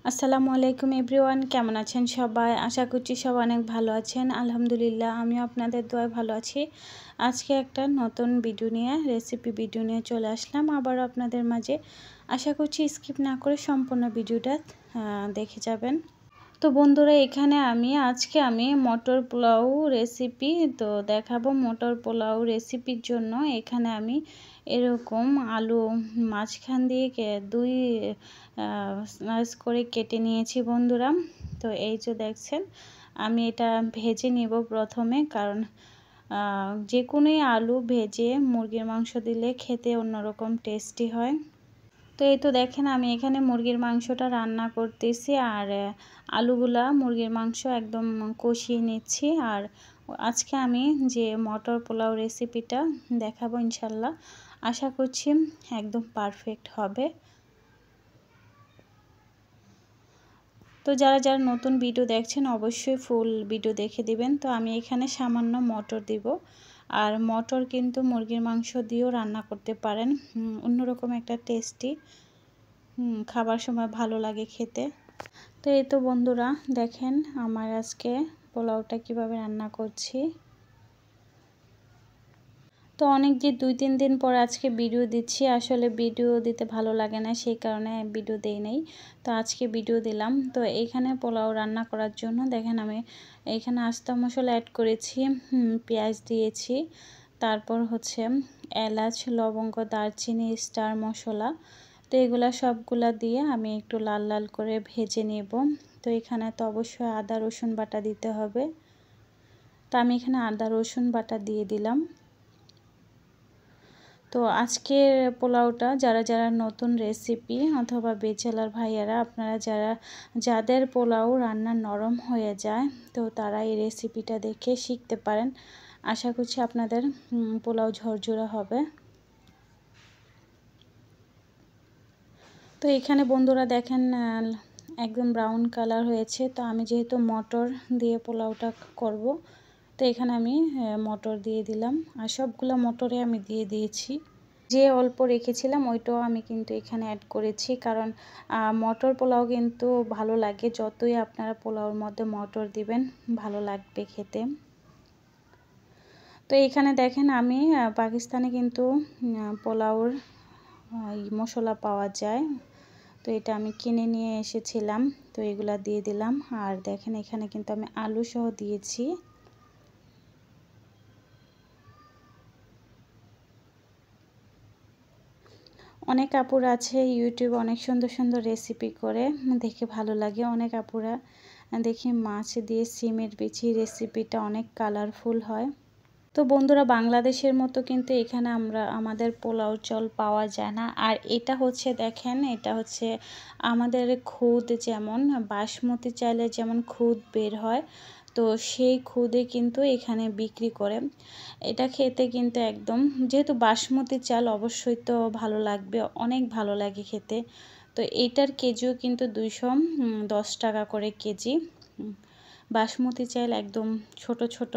আসসালামু আলাইকুম এভরিওয়ান, কেমন আছেন সবাই? আশা করছি সবাই অনেক ভালো আছেন। আলহামদুলিল্লাহ আমিও আপনাদের দোয়ায় ভালো আছি। আজকে একটা নতুন ভিডিও নিয়ে রেসিপি ভিডিও নিয়ে চলে আসলাম আবারও আপনাদের মাঝে। আশা করছি স্কিপ না করে সম্পূর্ণ ভিডিওটা দেখে যাবেন। তো বন্ধুরা, এখানে আজকে আমি মটর পোলাও রেসিপি তো দেখাবো। মটর পোলাও রেসিপির জন্য এখানে আমি এরকম আলু মাঝখান দিয়ে দুই স্লাইস করে কেটে নিয়েছি বন্ধুরা। তো এই যে দেখছেন, আমি এটা ভেজে নেব প্রথমে, কারণ যে কোনোই আলু ভেজে মুরগির মাংস দিলে খেতে অন্যরকম টেস্টি হয়। তো এই তো দেখেন, আমি এখানে মুরগির মাংসটা রান্না করতেছি আর আলুগুলা মুরগির মাংস একদম কষিয়ে নিচ্ছি। আর আজকে আমি যে মটর পোলাও রেসিপিটা দেখাবো ইনশাল্লাহ, আশা করছি একদম পারফেক্ট হবে। তো যারা যারা নতুন ভিডিও দেখছেন অবশ্যই ফুল ভিডিও দেখে দিবেন। তো আমি এখানে সামান্য মটর দিব, আর মটর কিন্তু মুরগির মাংস দিয়েও রান্না করতে পারেন, অন্যরকম একটা টেস্টি খাবার সময় ভালো লাগে খেতে। তো এই তো বন্ধুরা দেখেন, আমার আজকে পোলাওটা কিভাবে রান্না করছি। তো অনেক যে 2-3 দিন পর আজকে ভিডিও দিচ্ছি, আসলে ভিডিও দিতে ভালো লাগে না, সেই কারণে ভিডিও দেই নাই। তো আজকে ভিডিও দিলাম। তো এইখানে পোলাও রান্না করার জন্য দেখেন আমি এইখানে আস্তা মশলা অ্যাড করেছি, পেঁয়াজ দিয়েছি, তারপর হচ্ছে এলাচ, লবঙ্গ, দারচিনি, স্টার মশলা। তো এগুলা সবগুলা দিয়ে আমি একটু লাল লাল করে ভেজে নেব। তো এখানে তো অবশ্যই আদা রসুন বাটা দিতে হবে। তো আমি এখানে আদা রসুন বাটা দিয়ে দিলাম। তো আজকের পোলাওটা যারা যারা নতুন রেসিপি অথবা বেচেলার ভাইয়ারা, আপনারা যাদের পোলাও রান্না নরম হয়ে যায়, তো তারা এই রেসিপিটা দেখে শিখতে পারেন। আশা করছি আপনাদের পোলাও ঝরঝরা হবে। তো এখানে বন্ধুরা দেখেন একদম ব্রাউন কালার হয়েছে। তো আমি যেহেতু মটর দিয়ে পোলাওটা করব, তো এখানে আমি মটর দিয়ে দিলাম, আর সবগুলো মটরে আমি দিয়ে দিয়েছি। যে অল্প রেখেছিলাম ওইটাও আমি কিন্তু এখানে অ্যাড করেছি, কারণ মটর পোলাও কিন্তু ভালো লাগে, যতই আপনারা পোলাওর মধ্যে মটর দিবেন ভালো লাগবে খেতে। তো এখানে দেখেন আমি পাকিস্তানে কিন্তু পোলাওর মশলা পাওয়া যায়, তো এটা আমি কিনে নিয়ে এসেছিলাম। তো এগুলা দিয়ে দিলাম, আর দেখেন এখানে কিন্তু আমি আলু সহ দিয়েছি। অনেক আপুরা আছে ইউটিউবে অনেক সুন্দর সুন্দর রেসিপি করে, দেখে ভালো লাগে। অনেক আপুরা দেখি মাছ দিয়ে সিমের বিচি রেসিপিটা অনেক কালারফুল হয়। তো বন্ধুরা, বাংলাদেশের মতো কিন্তু এখানে আমাদের পোলাও চাল পাওয়া যায় না। আর এটা হচ্ছে দেখেন, এটা হচ্ছে আমাদের খুদ, যেমন বাসমতি চাইলে যেমন খুদ বের হয়, তো সেই খুদে কিন্তু এখানে বিক্রি করে। এটা খেতে কিন্তু একদম, যেহেতু বাসমতি চাল অবশ্যই তো ভালো লাগবে, অনেক ভালো লাগে খেতে। তো এইটার কেজিও কিন্তু 210 টাকা করে কেজি। বাসমতি চাল একদম ছোট ছোট,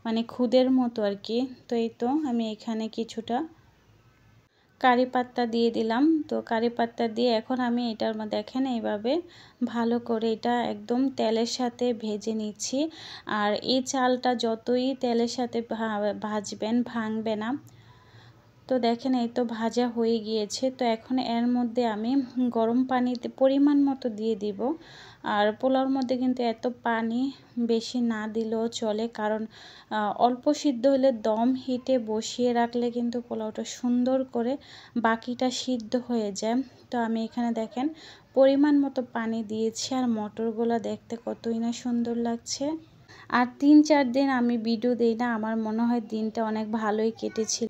মানে খুদের মতো আর কি। তো এই তো আমি এখানে কিছুটা কারি পাত্তা দিয়ে দিলাম। তো কারি পাত্তা দিয়ে এখন আমি এটার মধ্যে দেখেন এইভাবে ভালো করে এটা একদম তেলের সাথে ভেজে নিচ্ছি। আর এই চালটা যতই তেলের সাথে ভাজবেন ভাঙবে না। তো দেখেন এই তো ভাজা হয়ে গিয়েছে। তো এখন এর মধ্যে আমি গরম পানিতে পরিমাণ মতো দিয়ে দিব। আর পোলাওর মধ্যে কিন্তু এত পানি বেশি না দিলেও চলে, কারণ অল্প সিদ্ধ হলে দম হিটে বসিয়ে রাখলে কিন্তু পোলাওটা সুন্দর করে বাকিটা সিদ্ধ হয়ে যায়। তো আমি এখানে দেখেন পরিমাণ মতো পানি দিয়েছি, আর মটরগুলো দেখতে কতই না সুন্দর লাগছে। আর 3-4 দিন আমি ভিডিও দিই না, আমার মনে হয় দিনটা অনেক ভালোই কেটেছিল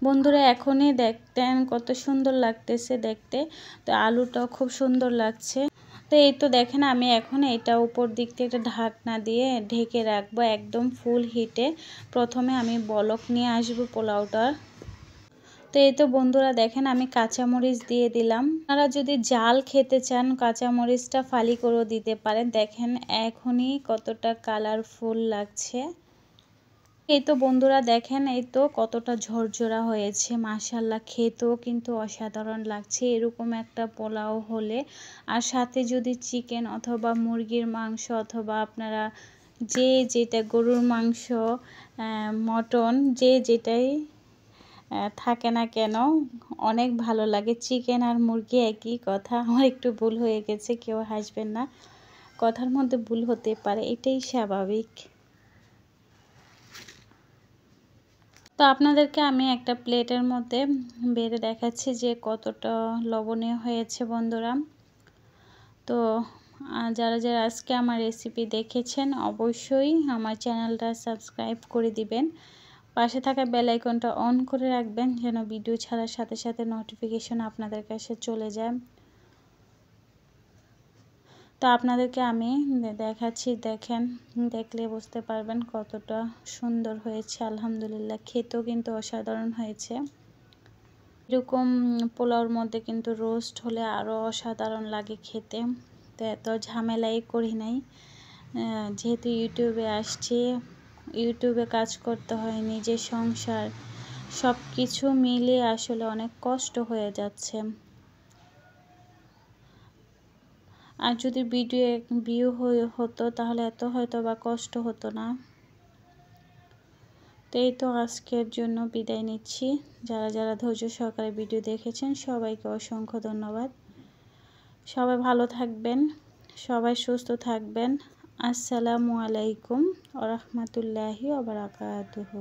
বন্ধুরা। এখনই দেখতেন কত সুন্দর লাগতেছে দেখতে। তো আলুটাও খুব সুন্দর লাগছে। তো এই তো দেখেন আমি এখন এটা উপর দিক থেকে একটা ঢাকনা দিয়ে ঢেকে রাখবো একদম ফুল হিটে। প্রথমে আমি বলক নিয়ে আসবো পোলাওটার। তো এই তো বন্ধুরা দেখেন আমি কাঁচামরিচ দিয়ে দিলাম। আপনারা যদি জাল খেতে চান কাঁচামরিচটা ফালি করেও দিতে পারেন। দেখেন এখনই কতটা কালারফুল লাগছে। এই তো বন্ধুরা দেখেন, এই তো কতটা ঝরঝরা হয়েছে, মাশাআল্লাহ খেতেও কিন্তু অসাধারণ লাগছে। এরকম একটা পোলাও হলে আর সাথে যদি চিকেন অথবা মুরগির মাংস অথবা আপনারা যে যেটা গরুর মাংস, মটন, যে যেটাই থাকে না কেন অনেক ভালো লাগে। চিকেন আর মুরগি একই কথা। আমার একটু ভুল হয়ে গেছে, কেউ হাসবেন না, কথার মধ্যে ভুল হতে পারে, এটাই স্বাভাবিক। তো আপনাদেরকে আমি একটা প্লেটের মধ্যে বেড়ে দেখাচ্ছি যে কতটা লবণীয় হয়েছে বন্ধুরা। তো যারা যারা আজকে আমার রেসিপি দেখেছেন অবশ্যই আমার চ্যানেলটা সাবস্ক্রাইব করে দিবেন, পাশে থাকা বেল আইকনটা অন করে রাখবেন যেন ভিডিও ছাড়ার সাথে সাথে নোটিফিকেশন আপনাদের কাছে চলে যায়। তো আপনাদেরকে আমি দেখাচ্ছি, দেখেন, দেখলে বুঝতে পারবেন কতটা সুন্দর হয়েছে। আলহামদুলিল্লাহ খেতেও কিন্তু অসাধারণ হয়েছে। এরকম পোলাওর মধ্যে কিন্তু রোস্ট হলে আরও অসাধারণ লাগে খেতে। তো এত ঝামেলাই করি নাই, যেহেতু ইউটিউবে আসছি, ইউটিউবে কাজ করতে হয়, নিজের সংসার সব কিছু মিলিয়ে আসলে অনেক কষ্ট হয়ে যাচ্ছে। আর যদি ভিউ হতো তাহলে এত হয়তো বা কষ্ট হতো না। তো এই তো আজকের জন্য বিদায় নিচ্ছি। যারা যারা ধৈর্য সহকারে ভিডিও দেখেছেন সবাইকে অসংখ্য ধন্যবাদ। সবাই ভালো থাকবেন, সবাই সুস্থ থাকবেন। আসসালামু আলাইকুম ওয়া রাহমাতুল্লাহি ওয়া বারাকাতুহু।